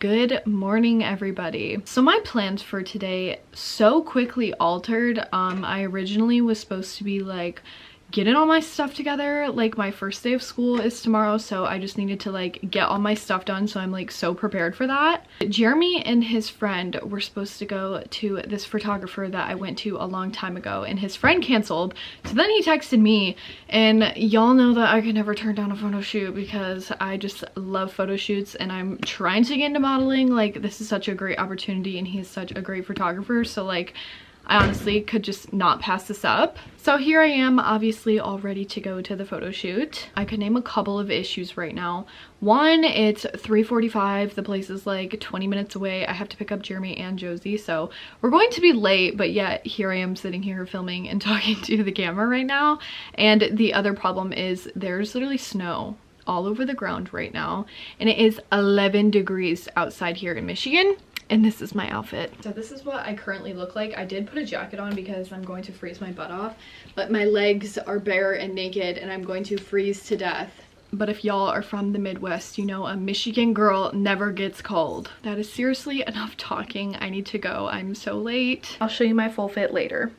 Good morning, everybody. So my plans for today so quickly altered. I originally was supposed to be like getting all my stuff together. Like my first day of school is tomorrow, so I just needed to like get all my stuff done, so I'm like so prepared for that. Jeremy and his friend were supposed to go to this photographer that I went to a long time ago, and his friend canceled. So then he texted me, and y'all know that I can never turn down a photo shoot because I just love photo shoots and I'm trying to get into modeling. Like this is such a great opportunity and he's such a great photographer, so like I honestly could just not pass this up. So here I am, obviously all ready to go to the photo shoot. I could name a couple of issues right now. One, it's 3:45. The place is like 20 minutes away. I have to pick up Jeremy and Josie, so we're going to be late, but yet here I am sitting here filming and talking to the camera right now. And the other problem is there's literally snow all over the ground right now, and it is 11 degrees outside here in Michigan. And this is my outfit. So this is what I currently look like. I did put a jacket on because I'm going to freeze my butt off, but my legs are bare and naked and I'm going to freeze to death. But if y'all are from the Midwest, you know a Michigan girl never gets cold. That is seriously enough talking. I need to go. I'm so late. I'll show you my full fit later.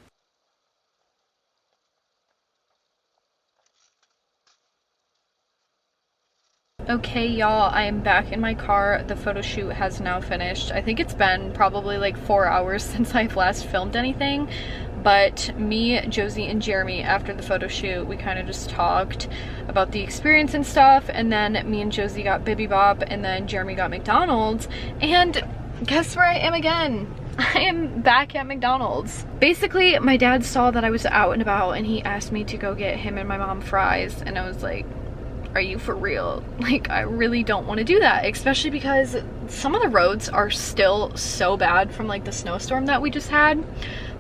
Okay, y'all, I am back in my car. The photo shoot has now finished. I think it's been probably like 4 hours since I've last filmed anything, but me, Josie, and Jeremy, after the photo shoot, we kind of just talked about the experience and stuff, and then me and Josie got Bibi Bop, and then Jeremy got McDonald's, and guess where I am again? I am back at McDonald's. Basically, my dad saw that I was out and about, and he asked me to go get him and my mom fries, and I was like, are you for real? Like, I really don't want to do that, especially because some of the roads are still so bad from like the snowstorm that we just had.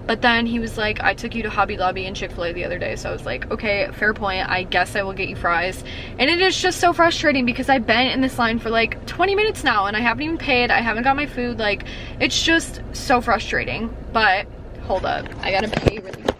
But then he was like, I took you to Hobby Lobby and Chick-fil-A the other day, so I was like, okay, fair point, I guess I will get you fries. And it is just so frustrating because I've been in this line for like 20 minutes now and I haven't even paid, I haven't got my food. Like, it's just so frustrating. But hold up, I gotta pay really quick.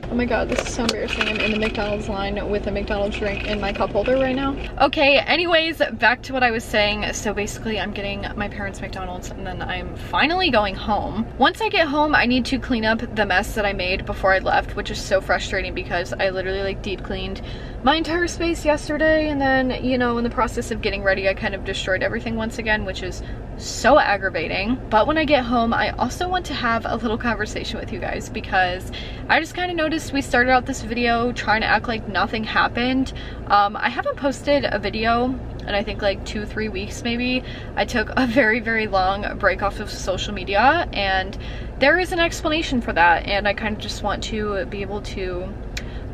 Oh my god, this is so embarrassing. I'm in the McDonald's line with a McDonald's drink in my cup holder right now. Okay, anyways, back to what I was saying. So basically, I'm getting my parents' McDonald's and then I'm finally going home. Once I get home, I need to clean up the mess that I made before I left, which is so frustrating because I literally like deep cleaned my entire space yesterday, and then, you know, in the process of getting ready, I kind of destroyed everything once again, which is so aggravating. But when I get home, I also want to have a little conversation with you guys because I just kind of noticed we started out this video trying to act like nothing happened. I haven't posted a video in I think like 2-3 weeks maybe. I took a very long break off of social media, and there is an explanation for that, and I kind of just want to be able to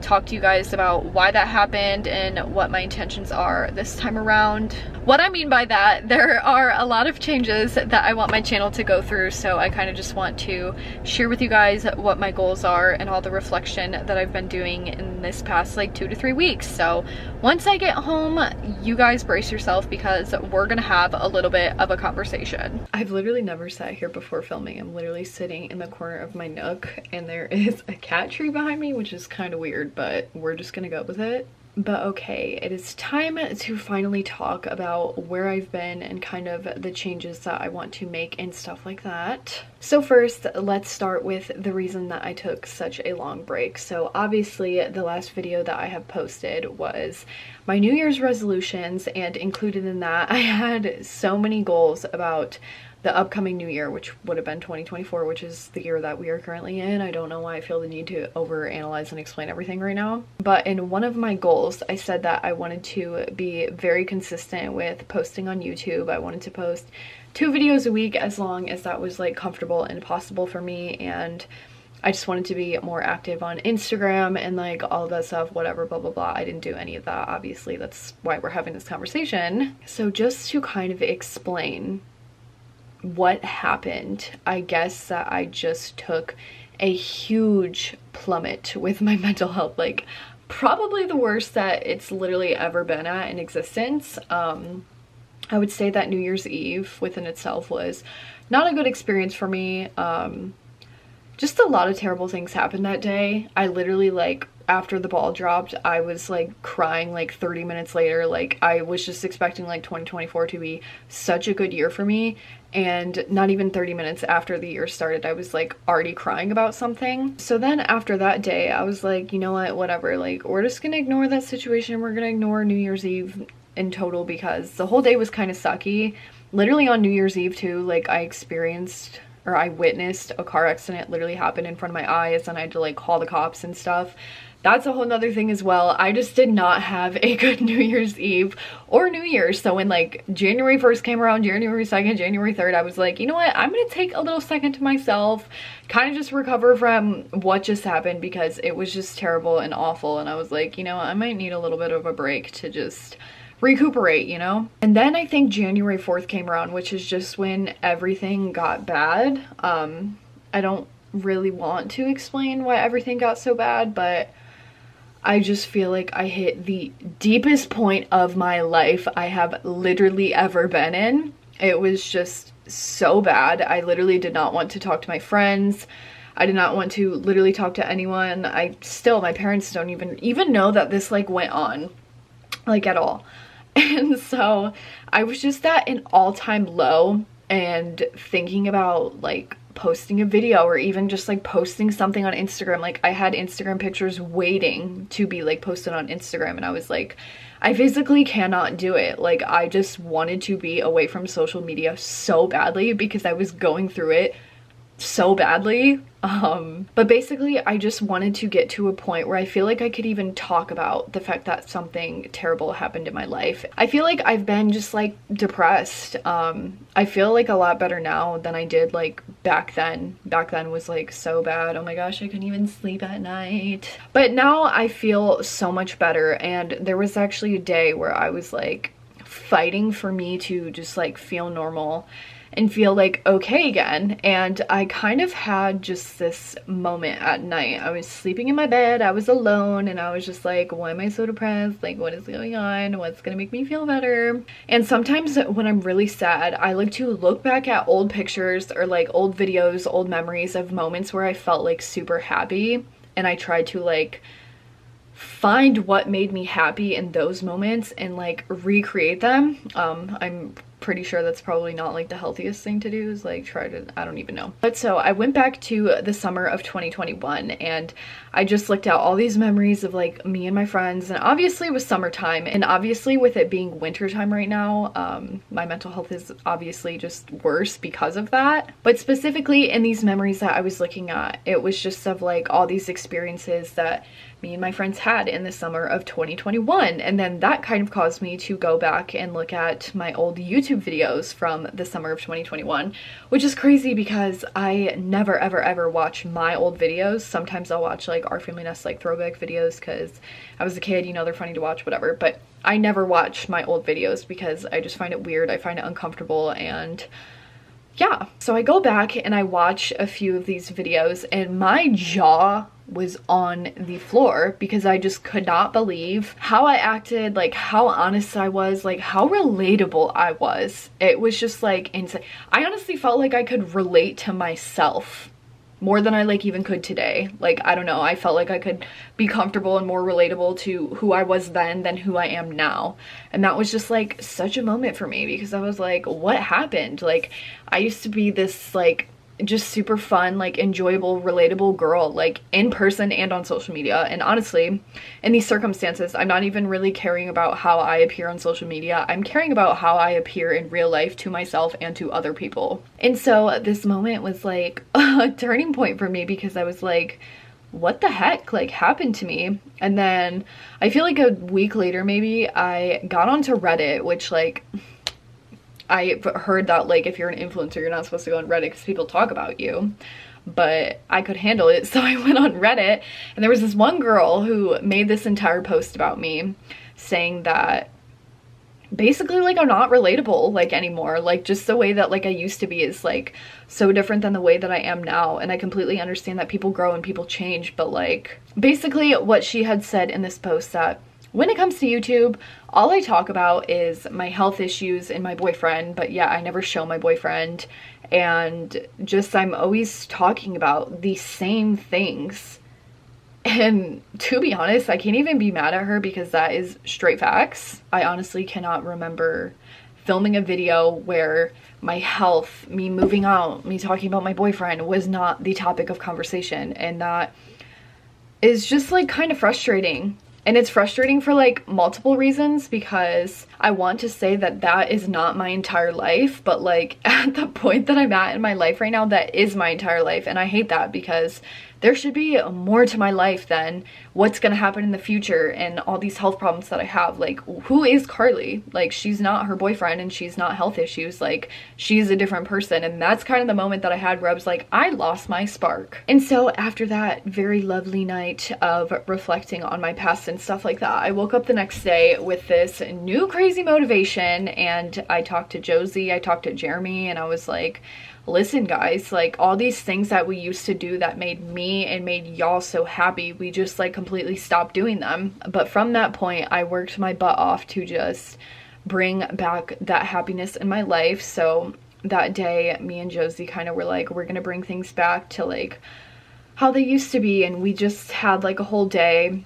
talk to you guys about why that happened and what my intentions are this time around. What I mean by that, there are a lot of changes that I want my channel to go through, so I kind of just want to share with you guys what my goals are and all the reflection that I've been doing in this past like 2 to 3 weeks. So once I get home, you guys brace yourself because we're gonna have a little bit of a conversation. I've literally never sat here before filming. I'm literally sitting in the corner of my nook and there is a cat tree behind me, which is kind of weird, but we're just gonna go with it. But okay, it is time to finally talk about where I've been and kind of the changes that I want to make and stuff like that. So first, let's start with the reason that I took such a long break. So obviously, the last video that I have posted was my New Year's resolutions, and included in that, I had so many goals about the upcoming new year, which would have been 2024, which is the year that we are currently in. I don't know why I feel the need to overanalyze and explain everything right now. But in one of my goals, I said that I wanted to be very consistent with posting on YouTube. I wanted to post 2 videos a week as long as that was like comfortable and possible for me. And I just wanted to be more active on Instagram and like all of that stuff, whatever, blah, blah, blah. I didn't do any of that, obviously. That's why we're having this conversation. So just to kind of explain what happened, I guess that I just took a huge plummet with my mental health, like probably the worst that it's literally ever been at in existence. I would say that New Year's Eve within itself was not a good experience for me. Just a lot of terrible things happened that day. I literally like after the ball dropped, I was like crying like 30 minutes later. Like I was just expecting like 2024 to be such a good year for me, and not even 30 minutes after the year started, I was like already crying about something. So then after that day, I was like, you know what, whatever, like we're just gonna ignore that situation. We're gonna ignore New Year's Eve in total, because the whole day was kind of sucky. Literally on New Year's Eve too, like I witnessed a car accident literally happen in front of my eyes, and I had to like call the cops and stuff. That's a whole nother thing as well. I just did not have a good New Year's Eve or New Year's. So when like January 1st came around, January 2nd, January 3rd, I was like, you know what? I'm gonna take a little second to myself, kind of just recover from what just happened, because it was just terrible and awful. And I was like, you know, I might need a little bit of a break to just recuperate, you know? And then I think January 4th came around, which is just when everything got bad. I don't really want to explain why everything got so bad, but I just feel like I hit the deepest point of my life I have literally ever been in. It was just so bad. I literally did not want to talk to my friends. I did not want to literally talk to anyone. My parents don't even know that this like went on, like at all. And so I was just at an all-time low, and thinking about like posting a video or even just like posting something on Instagram. Like I had Instagram pictures waiting to be like posted on Instagram, and I was like, I physically cannot do it. Like I just wanted to be away from social media so badly, because I was going through it so badly. But basically I just wanted to get to a point where I feel like I could even talk about the fact that something terrible happened in my life. I feel like I've been just like depressed. I feel like a lot better now than I did like back then. Back then was like so bad. Oh my gosh, I couldn't even sleep at night. But now I feel so much better, and there was actually a day where I was like fighting for me to just like feel normal and feel like okay again. And I kind of had just this moment at night. I was sleeping in my bed, I was alone, and I was just like, why am I so depressed? Like, what is going on? What's gonna make me feel better? And sometimes when I'm really sad, I like to look back at old pictures or like old videos, old memories of moments where I felt like super happy, and I tried to like find what made me happy in those moments and like recreate them. I'm pretty sure that's probably not like the healthiest thing to do, is like try to, I don't even know. But so I went back to the summer of 2021, and I just looked at all these memories of like me and my friends, and obviously it was summertime, and obviously with it being wintertime right now, my mental health is obviously just worse because of that. But specifically in these memories that I was looking at, it was just of like all these experiences that me and my friends had in the summer of 2021. And then that kind of caused me to go back and look at my old YouTube videos from the summer of 2021, which is crazy because I never ever watch my old videos. Sometimes I'll watch like Our Family Nest like throwback videos because I was a kid, you know, they're funny to watch, whatever. But I never watch my old videos because I just find it weird. I find it uncomfortable, and yeah. So I go back and I watch a few of these videos, and my jaw was on the floor because I just could not believe how I acted, like how honest I was, like how relatable I was. It was just like insane. I honestly felt like I could relate to myself more than I like even could today. Like, I don't know, I felt like I could be comfortable and more relatable to who I was then than who I am now. And that was just like such a moment for me, because I was like, what happened? Like, I used to be this like just super fun, like enjoyable, relatable girl, like in person and on social media. And honestly, in these circumstances, I'm not even really caring about how I appear on social media. I'm caring about how I appear in real life to myself and to other people. And so this moment was like a turning point for me, because I was like, what the heck like happened to me? And then I feel like a week later maybe, I got onto Reddit, which like I heard that like if you're an influencer, you're not supposed to go on Reddit because people talk about you, but I could handle it. So I went on Reddit, and there was this one girl who made this entire post about me saying that basically like I'm not relatable like anymore. Like just the way that like I used to be is like so different than the way that I am now. And I completely understand that people grow and people change, but like basically what she had said in this post, that when it comes to YouTube, all I talk about is my health issues and my boyfriend, but yeah, I never show my boyfriend, and just I'm always talking about the same things And to be honest, I can't even be mad at her because that is straight facts. I honestly cannot remember filming a video where my health, me moving out, me talking about my boyfriend was not the topic of conversation. And that is just like kind of frustrating. And it's frustrating for like multiple reasons, because I want to say that that is not my entire life, but like at the point that I'm at in my life right now, that is my entire life. And I hate that, because there should be more to my life than what's gonna happen in the future and all these health problems that I have. Like, who is Karli? Like, she's not her boyfriend and she's not health issues. Like, she's a different person. And that's kind of the moment that I had where I was like, I lost my spark. And so after that very lovely night of reflecting on my past and stuff like that, I woke up the next day with this new crazy motivation, and I talked to Josie, I talked to Jeremy, and I was like, listen guys, like all these things that we used to do that made me and made y'all so happy, we just like completely stopped doing them. But from that point, I worked my butt off to just bring back that happiness in my life. So that day, me and Josie kind of were like, we're gonna bring things back to like how they used to be. And we just had like a whole day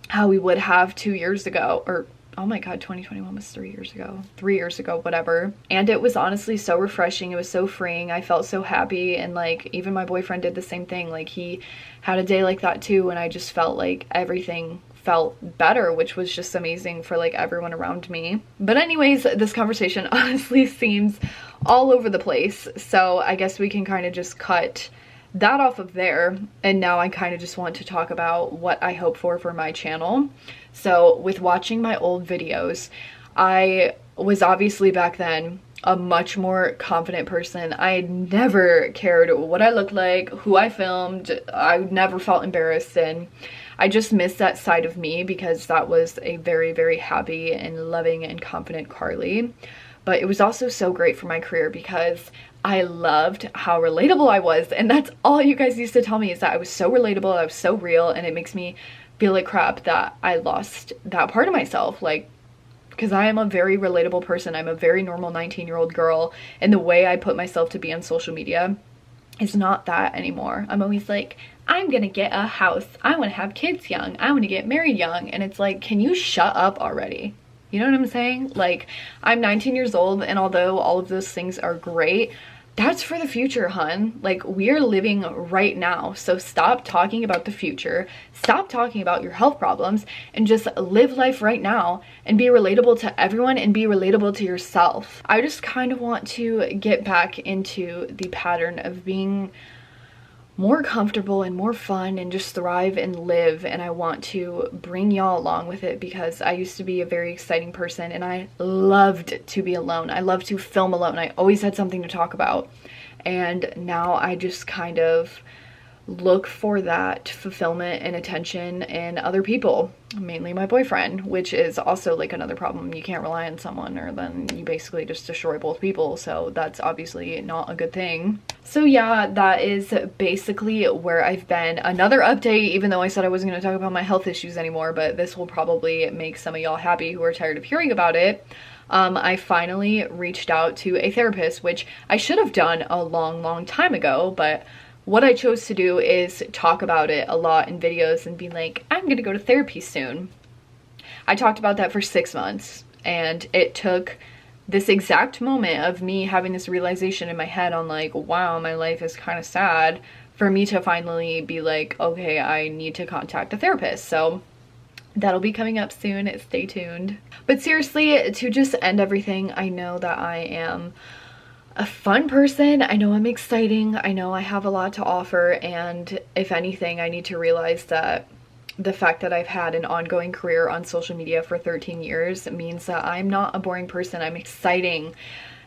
how we would have 2 years ago, or oh my god, 2021 was 3 years ago, whatever. And it was honestly so refreshing. It was so freeing. I felt so happy. And like even my boyfriend did the same thing. Like he had a day like that too, and I just felt like everything felt better, which was just amazing for like everyone around me. But anyways, this conversation honestly seems all over the place, so I guess we can kind of just cut that off of there. And now I kind of just want to talk about what I hope for my channel. So with watching my old videos, I was obviously back then a much more confident person. I never cared what I looked like, who I filmed. I never felt embarrassed, and I just miss that side of me, because that was a very, very happy and loving and confident Karli. But it was also so great for my career because I loved how relatable I was. And that's all you guys used to tell me, is that I was so relatable, I was so real, and it makes me feel like crap that I lost that part of myself. Like, because I am a very relatable person. I'm a very normal 19-year-old girl, and the way I put myself to be on social media is not that anymore. I'm always like, I'm gonna get a house, I want to have kids young, I want to get married young, and it's like, can you shut up already? You know what I'm saying? Like, I'm 19 years old, and although all of those things are great, that's for the future, hun. Like, we're living right now. So stop talking about the future. Stop talking about your health problems, and just live life right now and be relatable to everyone and be relatable to yourself. I just kind of want to get back into the pattern of being more comfortable and more fun and just thrive and live, and I want to bring y'all along with it, because I used to be a very exciting person and I loved to be alone. I loved to film alone. I always had something to talk about, and now I just kind of look for that fulfillment and attention in other people, mainly my boyfriend, which is also like another problem. You can't rely on someone, or then you basically just destroy both people, so that's obviously not a good thing. So yeah, that is basically where I've been. Another update, even though I said I wasn't going to talk about my health issues anymore, but this will probably make some of y'all happy who are tired of hearing about it. I finally reached out to a therapist, which I should have done a long time ago, but what I chose to do is talk about it a lot in videos and be like, I'm gonna go to therapy soon. I talked about that for 6 months, and it took this exact moment of me having this realization in my head on like, wow, my life is kind of sad, for me to finally be like, okay, I need to contact a therapist. So that'll be coming up soon, stay tuned. But seriously, to just end everything, I know that I am a fun person. I know I'm exciting. I know I have a lot to offer, and if anything, I need to realize that the fact that I've had an ongoing career on social media for 13 years means that I'm not a boring person. I'm exciting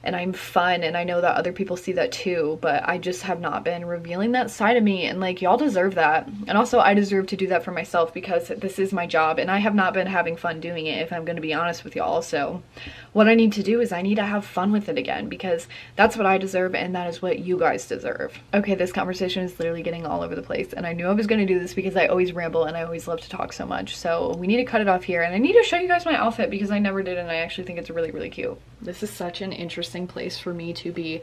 and I'm fun, and I know that other people see that too, but I just have not been revealing that side of me, and like, y'all deserve that. And also I deserve to do that for myself, because this is my job and I have not been having fun doing it, if I'm going to be honest with y'all. So what I need to do is I need to have fun with it again, because that's what I deserve and that is what you guys deserve. Okay, this conversation is literally getting all over the place, and I knew I was going to do this because I always ramble and I always love to talk so much. So we need to cut it off here, and I need to show you guys my outfit because I never did, and I actually think it's really cute. This is such an interesting place for me to be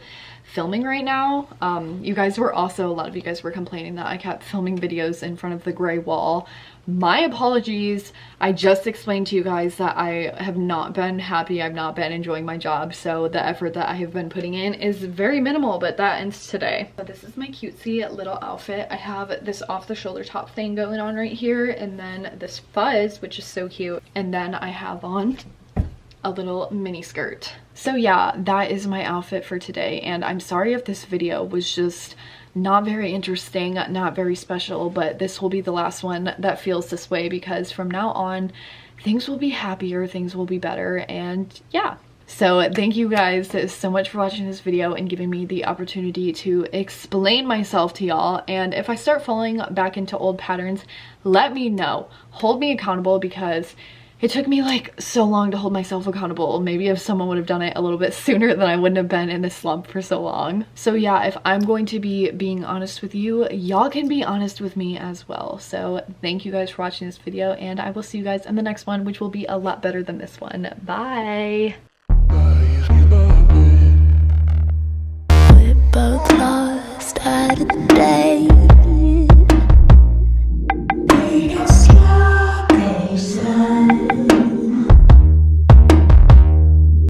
filming right now. You guys were also, a lot of you guys were complaining that I kept filming videos in front of the gray wall. My apologies. I just explained to you guys that I have not been happy. I've not been enjoying my job. So the effort that I have been putting in is very minimal, but that ends today. But this is my cutesy little outfit. I have this off the shoulder top thing going on right here, and then this fuzz, which is so cute. And then I have on a little mini skirt. So yeah, that is my outfit for today, and I'm sorry if this video was just not very interesting, not very special, but this will be the last one that feels this way, because from now on things will be happier, things will be better, and yeah. So thank you guys so much for watching this video and giving me the opportunity to explain myself to y'all. And if I start falling back into old patterns, let me know. Hold me accountable, because it took me like so long to hold myself accountable. Maybe if someone would have done it a little bit sooner, then I wouldn't have been in this slump for so long. So yeah, if I'm going to be being honest with you, y'all can be honest with me as well. So thank you guys for watching this video, and I will see you guys in the next one, which will be a lot better than this one. Bye. We're both lost at the day.